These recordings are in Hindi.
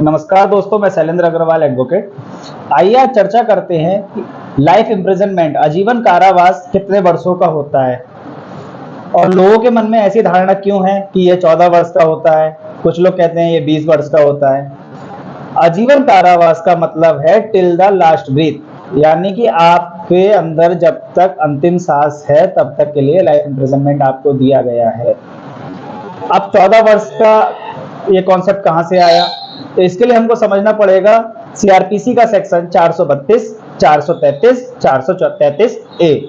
नमस्कार दोस्तों, मैं शैलेंद्र अग्रवाल एडवोकेट। आइए आज चर्चा करते हैं कि लाइफ इम्प्रिजनमेंट आजीवन कारावास कितने वर्षों का होता है और लोगों के मन में ऐसी धारणा क्यों है कि ये 14 वर्ष का होता है। कुछ लोग कहते हैं ये 20 वर्ष का होता है। आजीवन कारावास का मतलब है टिल द लास्ट ब्रीथ, यानी कि आपके अंदर जब तक अंतिम सांस है तब तक के लिए लाइफ इम्प्रिजनमेंट आपको दिया गया है। अब 14 वर्ष का ये कॉन्सेप्ट कहां से आया, तो इसके लिए हमको समझना पड़ेगा सीआरपीसी का सेक्शन 432, 433, 433 ए।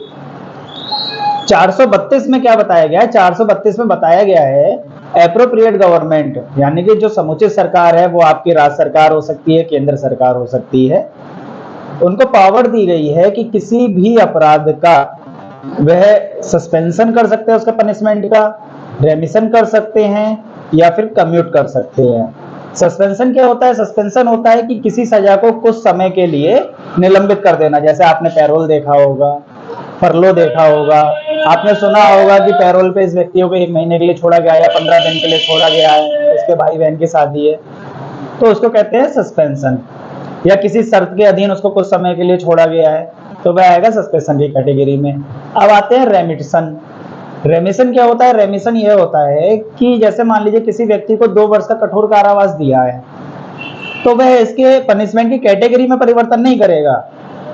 432 में क्या बताया गया है? 432 में बताया गया है एप्रोप्रिएट गवर्नमेंट, यानी कि जो समुचित सरकार है वो आपकी राज्य सरकार हो सकती है, केंद्र सरकार हो सकती है। उनको पावर दी गई है कि किसी भी अपराध का वह सस्पेंशन कर सकते हैं, उसका पनिशमेंट का रेमिशन कर सकते हैं या फिर कम्यूट कर सकते हैं। सस्पेंशन क्या होता है? सस्पेंशन होता है कि किसी सजा को कुछ समय के लिए निलंबित कर देना। जैसे आपने पैरोल देखा होगा, फरलो देखा होगा, आपने सुना होगा कि पैरोल पे इस व्यक्ति को 1 महीने के लिए छोड़ा गया या 15 दिन के लिए छोड़ा गया है, उसके भाई बहन की शादी है, तो उसको कहते हैं सस्पेंशन। या किसी शर्त के अधीन उसको कुछ समय के लिए छोड़ा गया है तो वह आएगा सस्पेंशन की कैटेगरी में। अब आते हैं रेमिशन। रेमिशन क्या होता है? रेमिशन यह होता है कि जैसे मान लीजिए किसी व्यक्ति को 2 वर्ष का कठोर कारावास दिया है तो वह इसके पनिशमेंट की कैटेगरी में परिवर्तन नहीं करेगा,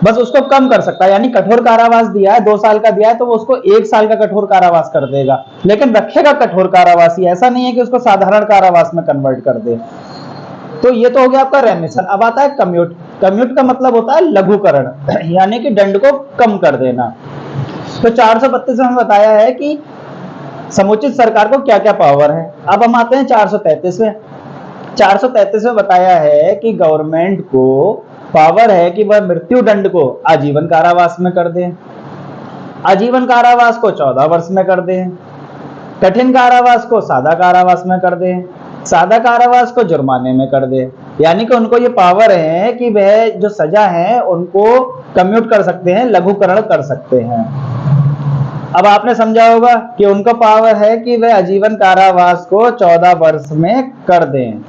बस उसको कम कर सकता है। यानी कठोर कारावास दिया है, 2 साल का दिया है तो वो उसको 1 साल का कठोर कारावास कर देगा, लेकिन रखेगा कठोर कारावासी। ऐसा नहीं है कि उसको साधारण कारावास में कन्वर्ट कर दे। तो ये तो हो गया आपका रेमिशन। अब आता है कम्यूट। कम्यूट का मतलब होता है लघुकरण, यानी कि दंड को कम कर देना। तो 432 में बताया है कि समुचित सरकार को क्या क्या पावर है। अब हम आते हैं 433 में। 433 में बताया है कि गवर्नमेंट को पावर है कि वह मृत्यु दंड को आजीवन कारावास में कर दे, आजीवन कारावास को 14 वर्ष में कर दे, कठिन कारावास को सादा कारावास में कर दे, सादा कारावास को जुर्माने में कर दे। यानी कि उनको ये पावर है कि वह जो सजा है उनको कम्यूट कर सकते हैं, लघुकरण कर सकते हैं। अब आपने समझा होगा कि उनको पावर है कि वह आजीवन कारावास को 14 वर्ष में कर दें।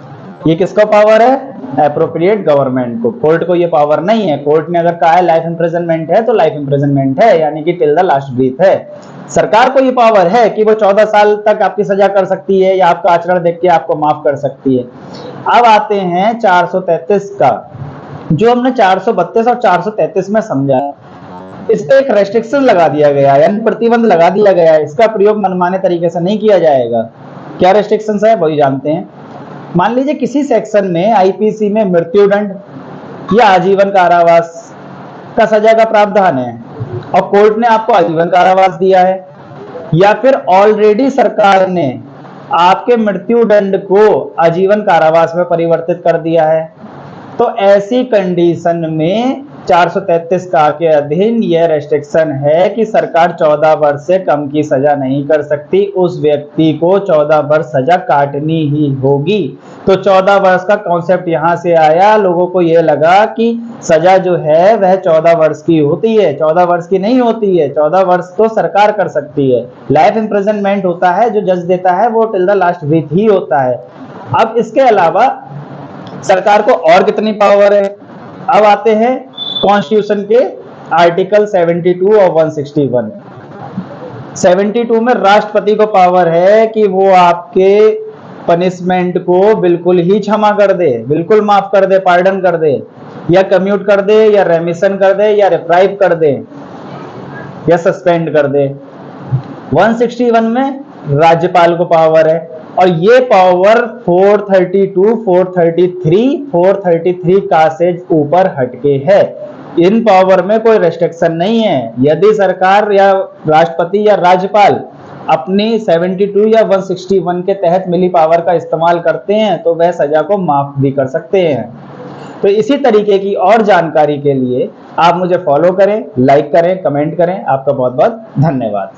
ये किसको पावर है? एप्रोप्रिएट गवर्नमेंट को। कोर्ट को ये पावर नहीं है। कोर्ट ने अगर कहा है लाइफ इम्प्रिजनमेंट है तो लाइफ इम्प्रिजनमेंट है, यानी कि टिल द लास्ट ब्रीथ है। सरकार को ये पावर है कि वो 14 साल तक आपकी सजा कर सकती है या आपका आचरण देख के आपको माफ कर सकती है। अब आते हैं 433 का, जो हमने 432 और 433 में समझा। इस पे एक रेस्ट्रिक्शन लगा दिया गया है, यानी प्रतिबंध लगा दिया गया है। इसका प्रयोग मनमाने तरीके से नहीं किया जाएगा। क्या रेस्ट्रिक्शंस है वही जानते हैं। मान लीजिए किसी सेक्शन में आईपीसी में मृत्युदंड या आजीवन कारावास का सजा का प्रावधान है और कोर्ट ने आपको आजीवन कारावास दिया है, या फिर ऑलरेडी सरकार ने आपके मृत्युदंड को आजीवन कारावास में परिवर्तित कर दिया है, तो ऐसी कंडीशन में 433 का के अधीन यह रेस्ट्रिक्शन है कि सरकार 14 वर्ष से कम की सजा नहीं कर सकती। उस व्यक्ति को 14 वर्ष सजा काटनी ही होगी। तो 14 वर्ष का कॉन्सेप्ट यहां से आया। लोगों को यह लगा कि सजा जो है वह 14 वर्ष की होती है। 14 वर्ष की नहीं होती है, 14 वर्ष तो सरकार कर सकती है। लाइफ इम्प्रिजनमेंट होता है जो जज देता है वो टिल द लास्ट ब्रीथ ही होता है। अब इसके अलावा सरकार को और कितनी पावर है? अब आते हैं कॉन्स्टिट्यूशन के आर्टिकल 72 और 161। 72 में राष्ट्रपति को पावर है कि वो आपके पनिशमेंट को बिल्कुल ही क्षमा कर दे, बिल्कुल माफ कर दे, पार्डन कर दे, या कम्यूट कर दे, या रेमिशन कर दे, या रिप्राइव कर दे, या सस्पेंड कर दे। 161 में राज्यपाल को पावर है और ये पावर 432, 433, 433 का से ऊपर हटके है। इन पावर में कोई रेस्ट्रिक्शन नहीं है। यदि सरकार या राष्ट्रपति या राज्यपाल अपनी 72 या 161 के तहत मिली पावर का इस्तेमाल करते हैं तो वह सजा को माफ भी कर सकते हैं। तो इसी तरीके की और जानकारी के लिए आप मुझे फॉलो करें, लाइक करें, कमेंट करें। आपका बहुत बहुत धन्यवाद।